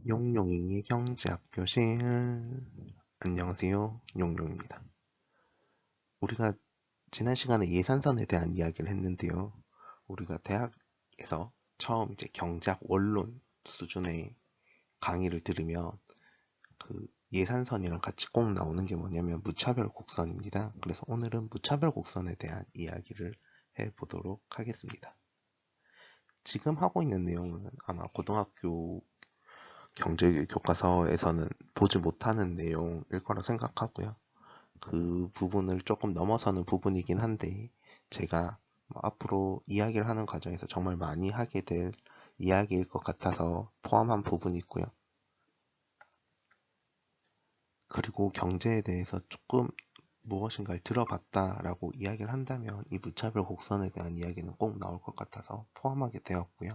용용이의 경제학 교실. 안녕하세요, 용용입니다. 우리가 지난 시간에 예산선에 대한 이야기를 했는데요. 우리가 대학에서 처음 이제 경제학 원론 수준의 강의를 들으면 그 예산선이랑 같이 꼭 나오는 게 뭐냐면 무차별 곡선입니다. 그래서 오늘은 무차별 곡선에 대한 이야기를 해보도록 하겠습니다. 지금 하고 있는 내용은 아마 고등학교 경제 교과서에서는 보지 못하는 내용일 거라 생각하고요. 그 부분을 조금 넘어서는 부분이긴 한데 제가 앞으로 이야기를 하는 과정에서 정말 많이 하게 될 이야기일 것 같아서 포함한 부분이 있고요. 그리고 경제에 대해서 조금 무엇인가를 들어봤다라고 이야기를 한다면 이 무차별 곡선에 대한 이야기는 꼭 나올 것 같아서 포함하게 되었고요.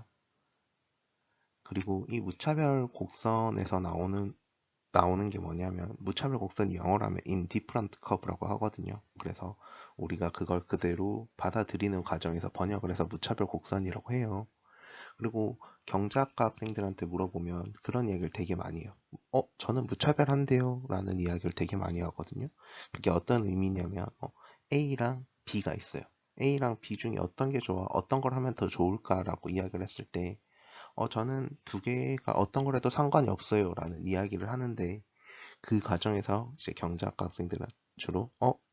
그리고 이 무차별 곡선에서 나오는 게 뭐냐면 무차별 곡선이 영어로 하면 indifferent curve라고 하거든요. 그래서 우리가 그걸 그대로 받아들이는 과정에서 번역을 해서 무차별 곡선이라고 해요. 그리고 경제학과 학생들한테 물어보면 그런 얘기를 되게 많이 해요. 저는 무차별한데요 라는 이야기를 되게 많이 하거든요. 그게 어떤 의미냐면 A랑 B가 있어요. A랑 B 중에 어떤 게 좋아, 어떤 걸 하면 더 좋을까라고 이야기를 했을 때 저는 두 개가 어떤 걸 해도 상관이 없어요 라는 이야기를 하는데 그 과정에서 이제 경제학과 학생들은 주로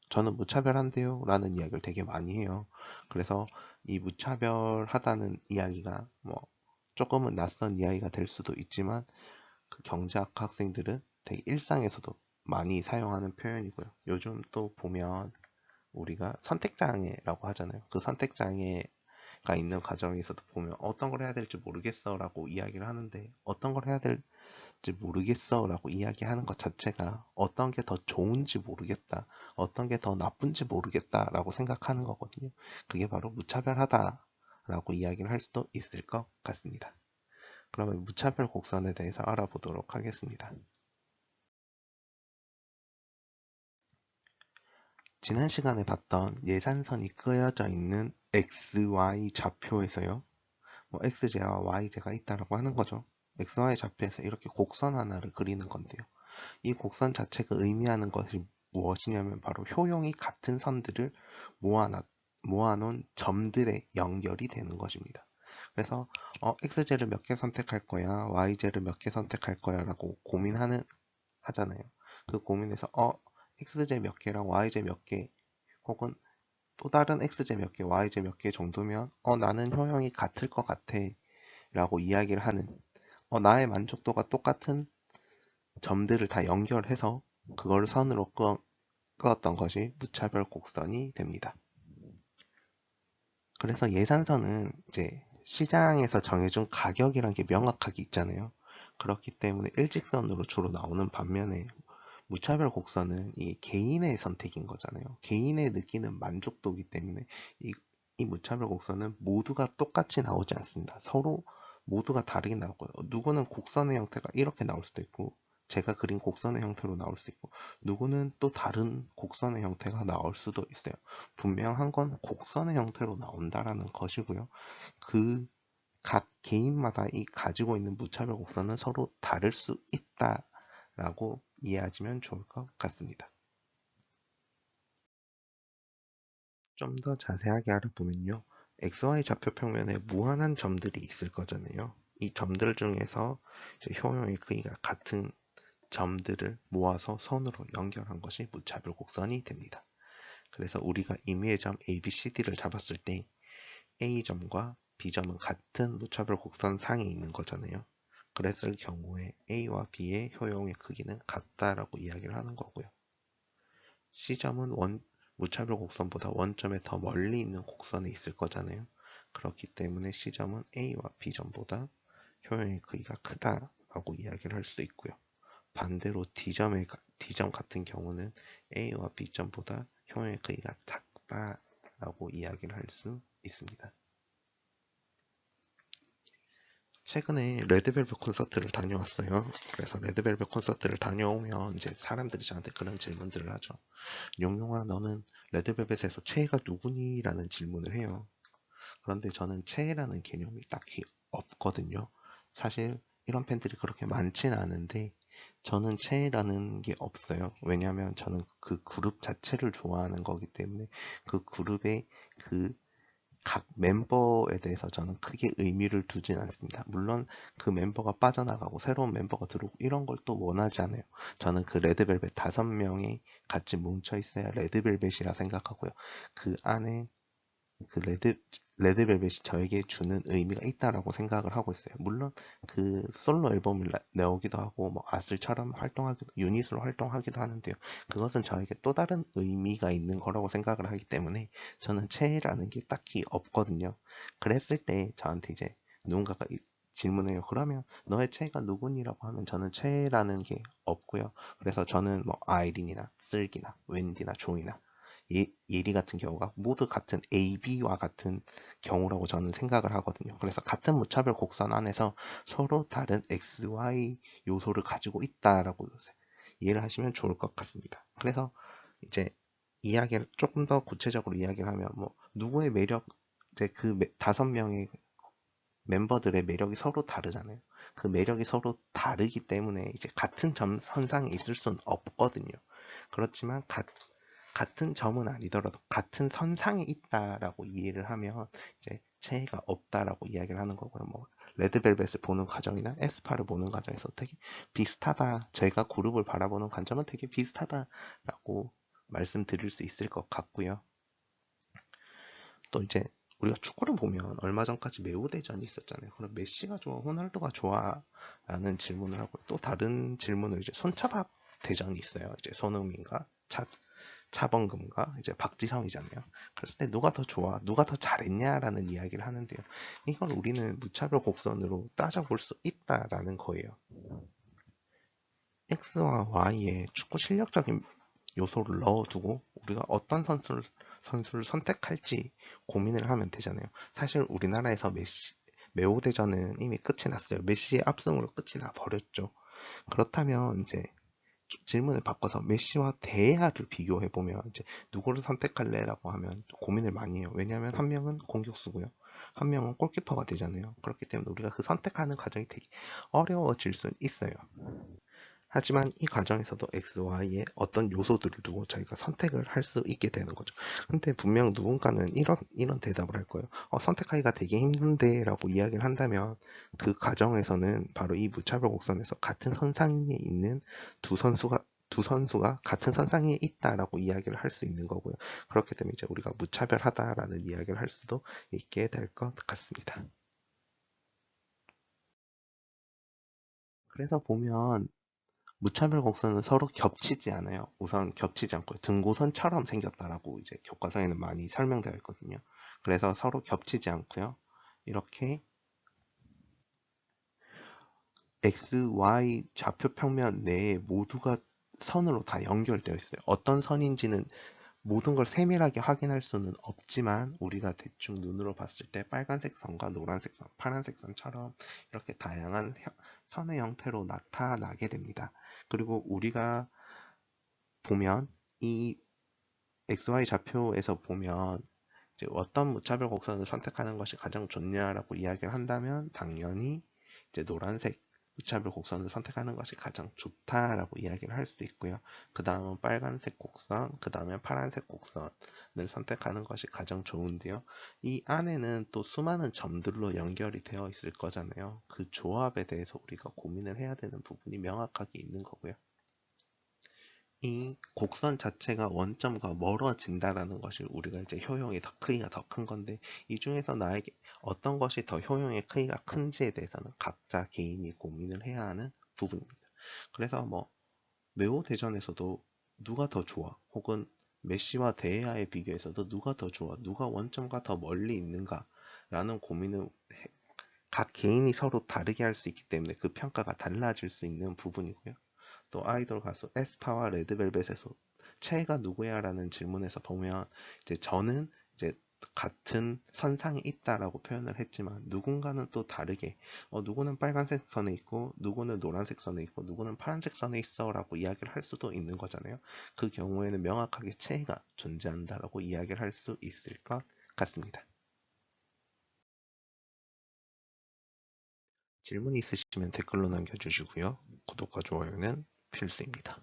저는 무차별한데요 라는 이야기를 되게 많이 해요. 그래서 이 무차별하다는 이야기가 뭐 조금은 낯선 이야기가 될 수도 있지만 그 경제학과 학생들은 되게 일상에서도 많이 사용하는 표현이고요. 요즘 또 보면 우리가 선택장애라고 하잖아요. 그 선택장애가 있는 과정에서도 보면 어떤 걸 해야 될지 모르겠어 라고 이야기를 하는데 어떤 걸 해야 될지 모르겠어 라고 이야기하는 것 자체가 어떤 게 더 좋은지 모르겠다, 어떤 게 더 나쁜지 모르겠다 라고 생각하는 거거든요. 그게 바로 무차별하다 라고 이야기를 할 수도 있을 것 같습니다. 그러면 무차별 곡선에 대해서 알아보도록 하겠습니다. 지난 시간에 봤던 예산선이 그어져 있는 XY 좌표에서요. XJ와 YJ가 있다라고 하는 거죠. XY 좌표에서 이렇게 곡선 하나를 그리는 건데요. 이 곡선 자체가 의미하는 것이 무엇이냐면 바로 효용이 같은 선들을 모아놓은 점들의 연결이 되는 것입니다. 그래서 xj를 몇 개 선택할 거야, yj를 몇 개 선택할 거야 라고 하잖아요. 그 고민에서 xj 몇 개랑 yj 몇 개, 혹은 또 다른 xj 몇 개, yj 몇 개 정도면 나는 효용이 같을 것 같아 라고 이야기를 하는, 나의 만족도가 똑같은 점들을 다 연결해서 그걸 선으로 그었던 것이 무차별 곡선이 됩니다. 그래서 예산선은 이제 시장에서 정해준 가격이란 게 명확하게 있잖아요. 그렇기 때문에 일직선으로 주로 나오는 반면에 무차별 곡선은 이게 개인의 선택인 거잖아요. 개인의 느끼는 만족도이기 때문에 이 무차별 곡선은 모두가 똑같이 나오지 않습니다. 서로 모두가 다르게 나오고요. 누구는 곡선의 형태가 이렇게 나올 수도 있고, 제가 그린 곡선의 형태로 나올 수 있고, 누구는 또 다른 곡선의 형태가 나올 수도 있어요. 분명한 건 곡선의 형태로 나온다라는 것이고요. 그 각 개인마다 이 가지고 있는 무차별 곡선은 서로 다를 수 있다라고 이해하시면 좋을 것 같습니다. 좀 더 자세하게 알아보면요. XY 좌표 평면에 무한한 점들이 있을 거잖아요. 이 점들 중에서 이제 효용의 크기가 같은 점들을 모아서 선으로 연결한 것이 무차별 곡선이 됩니다. 그래서 우리가 임의의 점 ABCD를 잡았을 때 A점과 B점은 같은 무차별 곡선 상에 있는 거잖아요. 그랬을 경우에 A와 B의 효용의 크기는 같다라고 이야기를 하는 거고요. C점은 무차별 곡선보다 원점에 더 멀리 있는 곡선에 있을 거잖아요. 그렇기 때문에 C점은 A와 B점보다 효용의 크기가 크다라고 이야기를 할 수 있고요. 반대로 D점 같은 경우는 A와 B점보다 효용의 크기가 작다라고 이야기를 할 수 있습니다. 최근에 레드벨벳 콘서트를 다녀왔어요. 그래서 레드벨벳 콘서트를 다녀오면 이제 사람들이 저한테 그런 질문들을 하죠. 용용아, 너는 레드벨벳에서 최애가 누구니? 라는 질문을 해요. 그런데 저는 최애라는 개념이 딱히 없거든요. 사실 이런 팬들이 그렇게 많진 않은데 저는 최애라는 게 없어요. 왜냐하면 저는 그 그룹 자체를 좋아하는 거기 때문에 그 그룹의 그 각 멤버에 대해서 저는 크게 의미를 두진 않습니다. 물론 그 멤버가 빠져나가고 새로운 멤버가 들어오고 이런 걸 또 원하지 않아요. 저는 그 레드벨벳 5명이 같이 뭉쳐 있어야 레드벨벳이라 생각하고요. 그 안에 그 레드벨벳이 저에게 주는 의미가 있다라고 생각을 하고 있어요. 물론 그 솔로 앨범을 내오기도 하고 뭐 아슬처럼 활동하기도 유닛으로 활동하기도 하는데요. 그것은 저에게 또 다른 의미가 있는 거라고 생각을 하기 때문에 저는 최애라는 게 딱히 없거든요. 그랬을 때 저한테 이제 누군가가 질문해요. 그러면 너의 최애가 누구니라고 하면 저는 최애라는 게 없고요. 그래서 저는 뭐 아이린이나 슬기나 웬디나 조이나 예리 같은 경우가 모두 같은 AB와 같은 경우라고 저는 생각을 하거든요. 그래서 같은 무차별 곡선 안에서 서로 다른 XY 요소를 가지고 있다라고 이해를 하시면 좋을 것 같습니다. 그래서 이제 이야기를 조금 더 구체적으로 이야기를 하면 뭐 누구의 매력 이제 그 5명의 멤버들의 매력이 서로 다르잖아요. 그 매력이 서로 다르기 때문에 이제 같은 선상에 있을 수는 없거든요. 그렇지만 같은 점은 아니더라도 같은 선상에 있다라고 이해를 하면 이제 차이가 없다라고 이야기를 하는 거고요. 뭐 레드벨벳을 보는 과정이나 에스파를 보는 과정에서 되게 비슷하다. 제가 그룹을 바라보는 관점은 되게 비슷하다라고 말씀드릴 수 있을 것 같고요. 또 이제 우리가 축구를 보면 얼마 전까지 매우 대전이 있었잖아요. 그럼 메시가 좋아, 호날두가 좋아라는 질문을 하고 또 다른 질문을 이제 손차박 대전이 있어요. 이제 손흥민과 차범금과 이제 박지성이잖아요. 그랬을 때 누가 더 좋아, 누가 더 잘했냐라는 이야기를 하는데요. 이걸 우리는 무차별 곡선으로 따져볼 수 있다라는 거예요. X와 Y에 축구 실력적인 요소를 넣어두고 우리가 어떤 선수를 선택할지 고민을 하면 되잖아요. 사실 우리나라에서 메오 대전은 이미 끝이 났어요. 메시의 압승으로 끝이 나 버렸죠. 그렇다면 이제 질문을 바꿔서 메시와 데야를 비교해 보면 이제 누구를 선택할래라고 하면 고민을 많이 해요. 왜냐하면 한 명은 공격수고요. 한 명은 골키퍼가 되잖아요. 그렇기 때문에 우리가 그 선택하는 과정이 되게 어려워질 수 있어요. 하지만 이 과정에서도 X, Y의 어떤 요소들을 두고 저희가 선택을 할 수 있게 되는 거죠. 근데 분명 누군가는 이런 대답을 할 거예요. 선택하기가 되게 힘든데 라고 이야기를 한다면 그 과정에서는 바로 이 무차별 곡선에서 같은 선상에 있는 두 선수가 같은 선상에 있다라고 이야기를 할 수 있는 거고요. 그렇기 때문에 이제 우리가 무차별하다라는 이야기를 할 수도 있게 될 것 같습니다. 그래서 보면 무차별 곡선은 서로 겹치지 않아요. 우선 겹치지 않고 등고선처럼 생겼다라고 이제 교과서에는 많이 설명되어 있거든요. 그래서 서로 겹치지 않고요. 이렇게 X, Y 좌표 평면 내에 모두가 선으로 다 연결되어 있어요. 어떤 선인지는 모든 걸 세밀하게 확인할 수는 없지만 우리가 대충 눈으로 봤을 때 빨간색 선과 노란색 선, 파란색 선처럼 이렇게 다양한 선의 형태로 나타나게 됩니다. 그리고 우리가 보면 이 XY 좌표에서 보면 이제 어떤 무차별 곡선을 선택하는 것이 가장 좋냐라고 이야기를 한다면 당연히 이제 노란색 무차별 곡선을 선택하는 것이 가장 좋다라고 이야기를 할 수 있고요. 그 다음은 빨간색 곡선, 그 다음에 파란색 곡선을 선택하는 것이 가장 좋은데요. 이 안에는 또 수많은 점들로 연결이 되어 있을 거잖아요. 그 조합에 대해서 우리가 고민을 해야 되는 부분이 명확하게 있는 거고요. 이 곡선 자체가 원점과 멀어진다라는 것이 우리가 이제 효용이 더 크기가 더 큰 건데 이 중에서 나에게 어떤 것이 더 효용의 크기가 큰지에 대해서는 각자 개인이 고민을 해야 하는 부분입니다. 그래서 뭐 네오 대전에서도 누가 더 좋아 혹은 메시와 데에아에 비교해서도 누가 더 좋아 누가 원점과 더 멀리 있는가 라는 고민을 각 개인이 서로 다르게 할 수 있기 때문에 그 평가가 달라질 수 있는 부분이고요. 또 아이돌 가수 에스파와 레드벨벳에서 최애가 누구야? 라는 질문에서 보면 이제 저는 이제 같은 선상에 있다라고 표현을 했지만 누군가는 또 다르게 누구는 빨간색 선에 있고 누구는 노란색 선에 있고 누구는 파란색 선에 있어 라고 이야기를 할 수도 있는 거잖아요. 그 경우에는 명확하게 최애가 존재한다라고 이야기를 할 수 있을 것 같습니다. 질문 있으시면 댓글로 남겨주시고요. 구독과 좋아요는 필수입니다.